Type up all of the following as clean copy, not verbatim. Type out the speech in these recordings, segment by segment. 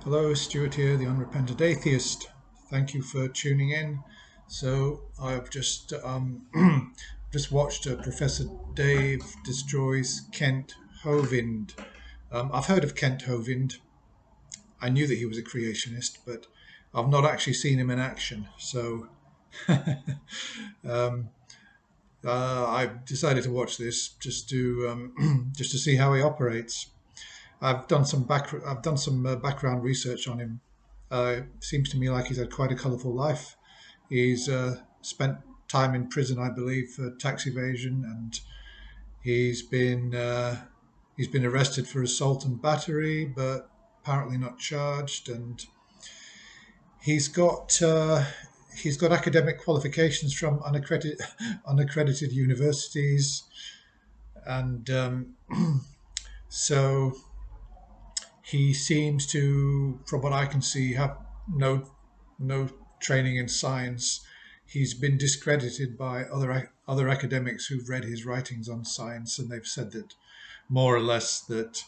Hello, Stuart here, the unrepentant atheist. Thank you for tuning in. So I've just watched Professor Dave destroys Kent Hovind. I've heard of Kent Hovind. I knew that he was a creationist, but I've not actually seen him in action. So um, I decided to watch this just to just to see how he operates. I've done some background research on him. Seems to me like he's had quite a colourful life. He's spent time in prison, I believe, for tax evasion, and he's been uh, he's been arrested for assault and battery, but apparently not charged. And he's got uh, he's got academic qualifications from unaccredited universities, and so he seems to, from what I can see, have no training in science. He's been discredited by other academics who've read his writings on science, and they've said that more or less that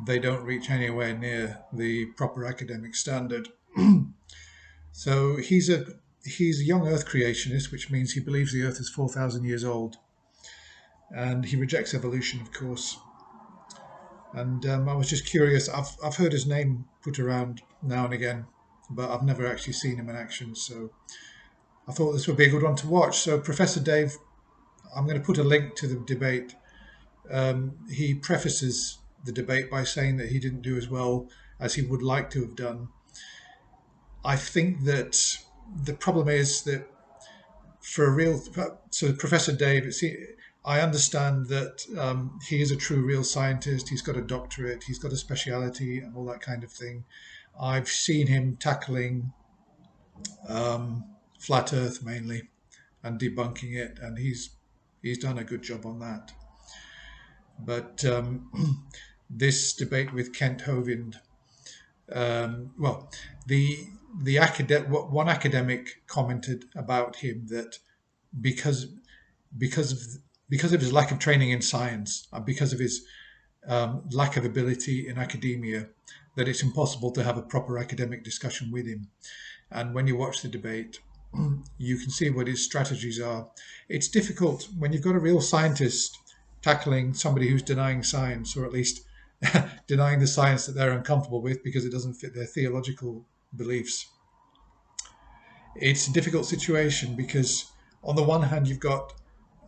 they don't reach anywhere near the proper academic standard. So he's a young Earth creationist, which means he believes the Earth is 4,000 years old, and he rejects evolution, of course. And I was just curious. I've heard his name put around now and again, but I've never actually seen him in action. So I thought this would be a good one to watch. So Professor Dave, I'm going to put a link to the debate. He prefaces the debate by saying that he didn't do as well as he would like to have done. I think that the problem is that for a real, so Professor Dave, I understand that he is a true real scientist. He's got a doctorate, he's got a speciality, and all that kind of thing. I've seen him tackling um, flat Earth mainly and debunking it, and he's done a good job on that. But this debate with Kent Hovind, well, the one academic commented about him that because because of because of his lack of training in science and because of his lack of ability in academia, that it's impossible to have a proper academic discussion with him. And when you watch the debate, you can see what his strategies are. It's difficult when you've got a real scientist tackling somebody who's denying science, or at least denying the science that they're uncomfortable with because it doesn't fit their theological beliefs. It's a difficult situation because, on the one hand,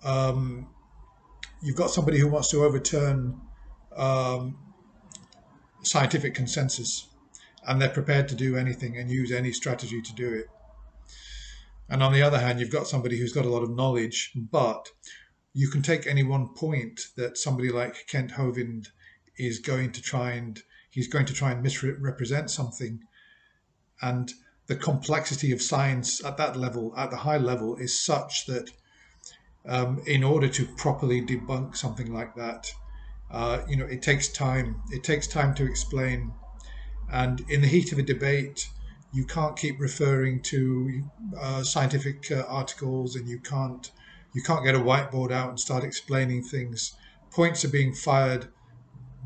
um, you've got somebody who wants to overturn um, scientific consensus, and they're prepared to do anything and use any strategy to do it. And on the other hand, you've got somebody who's got a lot of knowledge, but you can take any one point that somebody like Kent Hovind is going to try and he's going to try and misrepresent something, and the complexity of science at that level, at the high level, is such that in order to properly debunk something like that, it takes time. It takes time to explain, and in the heat of a debate, you can't keep referring to scientific articles, and you can't get a whiteboard out and start explaining things. Points are being fired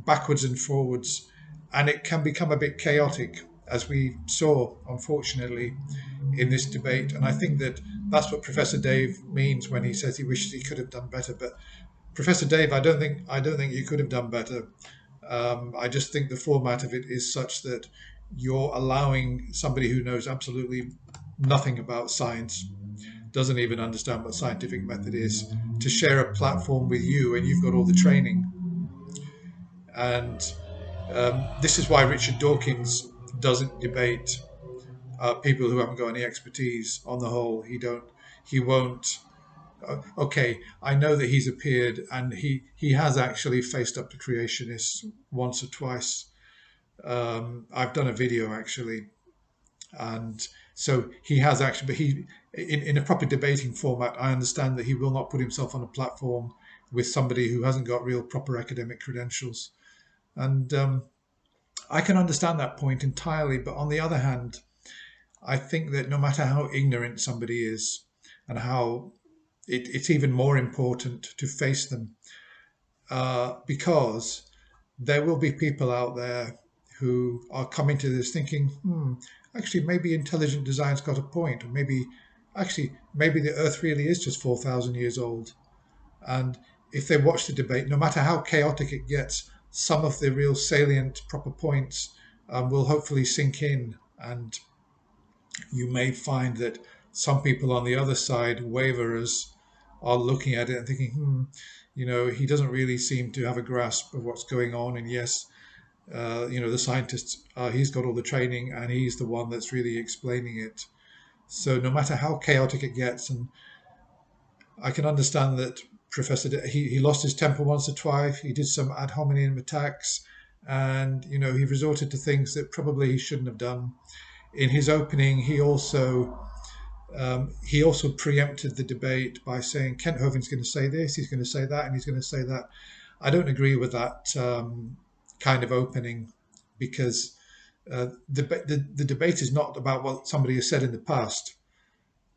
backwards and forwards, and it can become a bit chaotic, as we saw, unfortunately, in this debate. And I think that that's what Professor Dave means when he says he wishes he could have done better. But Professor Dave, I don't think you could have done better. I just think the format of it is such that you're allowing somebody who knows absolutely nothing about science, doesn't even understand what scientific method is, to share a platform with you, and you've got all the training. And this is why Richard Dawkins doesn't debate people who haven't got any expertise. On the whole, he won't. Okay, I know that he's appeared and he has actually faced up to creationists once or twice. I've done a video actually, and so he has actually, but in a proper debating format, I understand that he will not put himself on a platform with somebody who hasn't got real proper academic credentials. And I can understand that point entirely. But on the other hand, I think that no matter how ignorant somebody is, and how it's even more important to face them, because there will be people out there who are coming to this thinking, actually, maybe intelligent design's got a point, or maybe the Earth really is just 4,000 years old. And if they watch the debate, no matter how chaotic it gets, some of the real salient proper points will hopefully sink in. And you may find that some people on the other side, waverers, are looking at it and thinking, he doesn't really seem to have a grasp of what's going on. And yes, the scientists, he's got all the training and he's the one that's really explaining it. So no matter how chaotic it gets, and I can understand that he lost his temper once or twice. He did some ad hominem attacks, and he resorted to things that probably he shouldn't have done. In his opening, he also preempted the debate by saying Kent Hovind's going to say this, he's going to say that, and he's going to say that. I don't agree with that kind of opening, because the debate is not about what somebody has said in the past.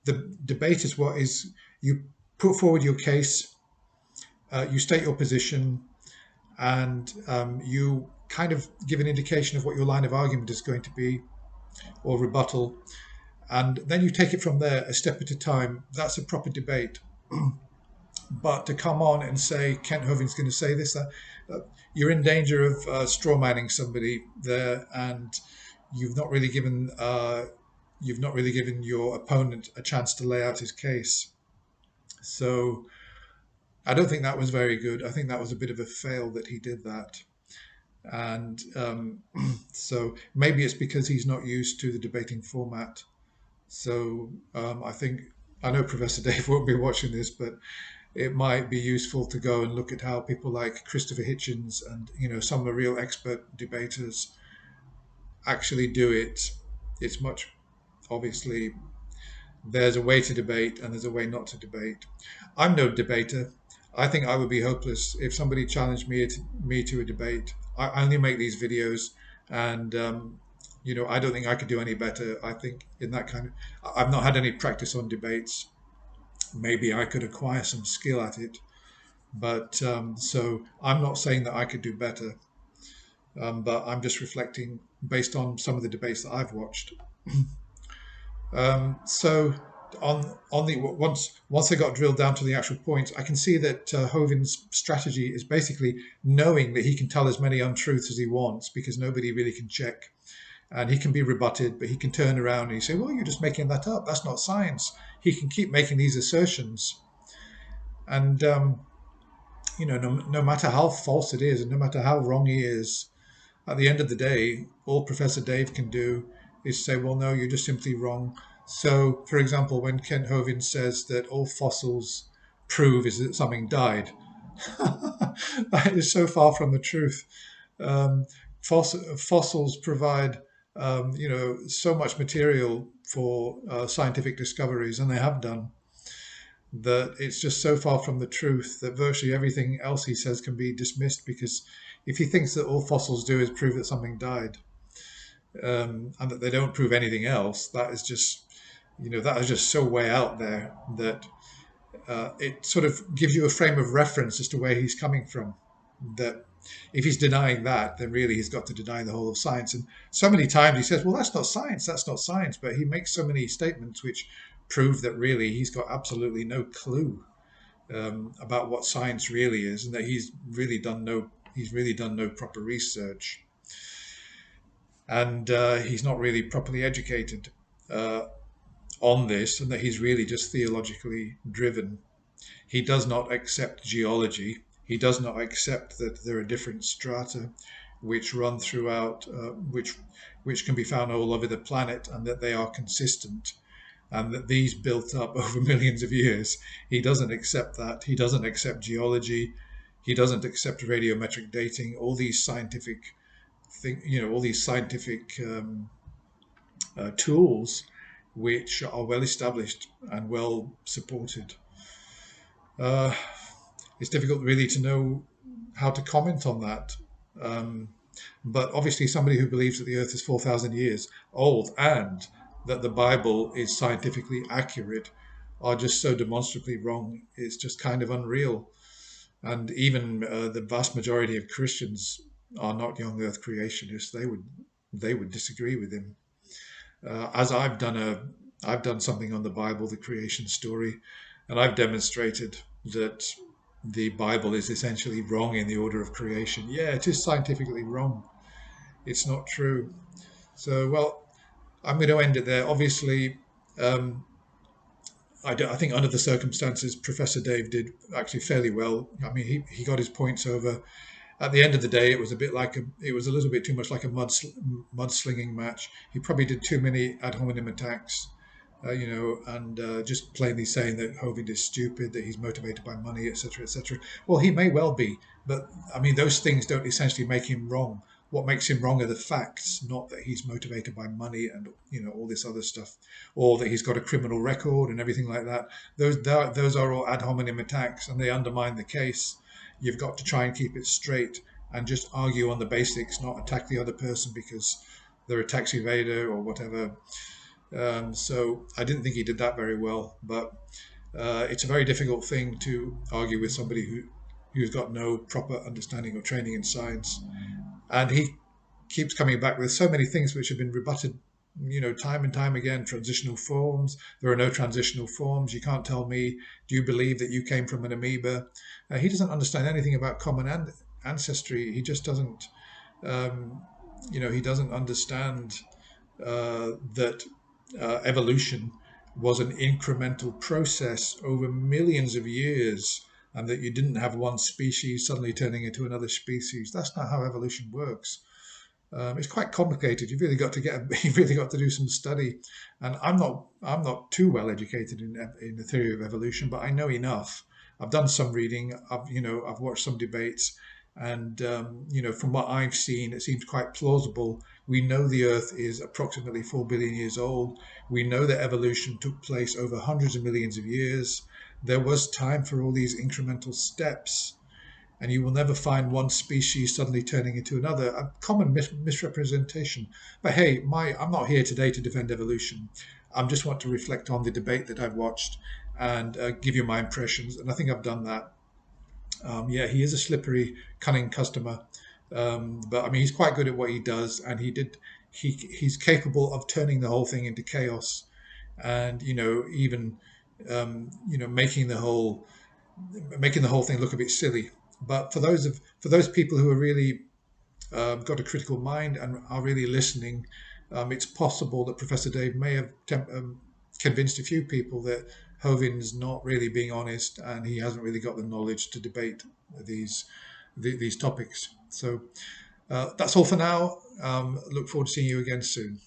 The debate is you put forward your case, you state your position, and you kind of give an indication of what your line of argument is going to be, or rebuttal, and then you take it from there a step at a time. That's a proper debate. But to come on and say Kent Hovind's going to say this, you're in danger of straw manning somebody there, and you've not really given your opponent a chance to lay out his case. So I don't think that was very good. I think that was a bit of a fail that he did that. And so maybe it's because he's not used to the debating format. So I know Professor Dave won't be watching this, but it might be useful to go and look at how people like Christopher Hitchens and some of the real expert debaters actually do it. It's much, obviously, there's a way to debate and there's a way not to debate. I'm no debater. I think I would be hopeless if somebody challenged me to a debate. I only make these videos, and I don't think I could do any better. I think in that I've not had any practice on debates. Maybe I could acquire some skill at it, but so I'm not saying that I could do better. But I'm just reflecting based on some of the debates that I've watched. So on the once I got drilled down to the actual points, I can see that Hovind's strategy is basically knowing that he can tell as many untruths as he wants because nobody really can check, and he can be rebutted, but he can turn around and he say, "Well, you're just making that up. That's not science." He can keep making these assertions, and no matter how false it is, and no matter how wrong he is, at the end of the day, all Professor Dave can do is say, well, no, you're just simply wrong. So, for example, when Kent Hovind says that all fossils prove is that something died, that is so far from the truth. Fossils provide, so much material for scientific discoveries, and they have done, that it's just so far from the truth that virtually everything else he says can be dismissed, because if he thinks that all fossils do is prove that something died, and that they don't prove anything else, that is just so way out there that it sort of gives you a frame of reference as to where he's coming from. That if he's denying that, then really he's got to deny the whole of science. And so many times he says, well, that's not science, but he makes so many statements which prove that really he's got absolutely no clue about what science really is, and that he's really done no proper research, and he's not really properly educated on this, and that he's really just theologically driven. He does not accept geology. He does not accept that there are different strata which run throughout, which can be found all over the planet, and that they are consistent, and that these built up over millions of years. He doesn't accept that. He doesn't accept geology. He doesn't accept radiometric dating. All these scientific tools which are well established and well supported. It's difficult really to know how to comment on that. But obviously somebody who believes that the Earth is 4,000 years old and that the Bible is scientifically accurate are just so demonstrably wrong. It's just kind of unreal. And even the vast majority of Christians are not young Earth creationists, they would disagree with him. As I've done something on the Bible, the creation story, and I've demonstrated that the Bible is essentially wrong in the order of creation. Yeah, it is scientifically wrong. It's not true. So, well, I'm going to end it there. Obviously, um, I think under the circumstances, Professor Dave did actually fairly well. I mean, he got his points over. At the end of the day, it was a bit like it was a little bit too much like a mudslinging match. He probably did too many ad hominem attacks, and just plainly saying that Hovind is stupid, that he's motivated by money, etc., etc. Well, he may well be, but I mean, those things don't essentially make him wrong. What makes him wrong are the facts, not that he's motivated by money and all this other stuff, or that he's got a criminal record and everything like that. Those are all ad hominem attacks, and they undermine the case. You've got to try and keep it straight and just argue on the basics, not attack the other person because they're a tax evader or whatever. So I didn't think he did that very well, but it's a very difficult thing to argue with somebody who's got no proper understanding or training in science. And he keeps coming back with so many things which have been rebutted, time and time again. Transitional forms. There are no transitional forms. You can't tell me, do you believe that you came from an amoeba? He doesn't understand anything about common ancestry. He just doesn't, um, he doesn't understand that evolution was an incremental process over millions of years, and that you didn't have one species suddenly turning into another species. That's not how evolution works. It's quite complicated. You've really got to you've really got to do some study. And I'm not too well educated in the theory of evolution, but I know enough. I've done some reading. I've watched some debates, and from what I've seen, it seems quite plausible. We know the Earth is approximately 4 billion years old. We know that evolution took place over hundreds of millions of years. There was time for all these incremental steps, and you will never find one species suddenly turning into another. A common misrepresentation. But hey, I'm not here today to defend evolution. I just want to reflect on the debate that I've watched and give you my impressions. And I think I've done that. Yeah, he is a slippery, cunning customer, but I mean, he's quite good at what he does, and he's capable of turning the whole thing into chaos, and even making the whole thing look a bit silly. But for those people who are really got a critical mind and are really listening, it's possible that Professor Dave may have convinced a few people that Hovind's not really being honest, and he hasn't really got the knowledge to debate these these topics. So that's all for now. Look forward to seeing you again soon.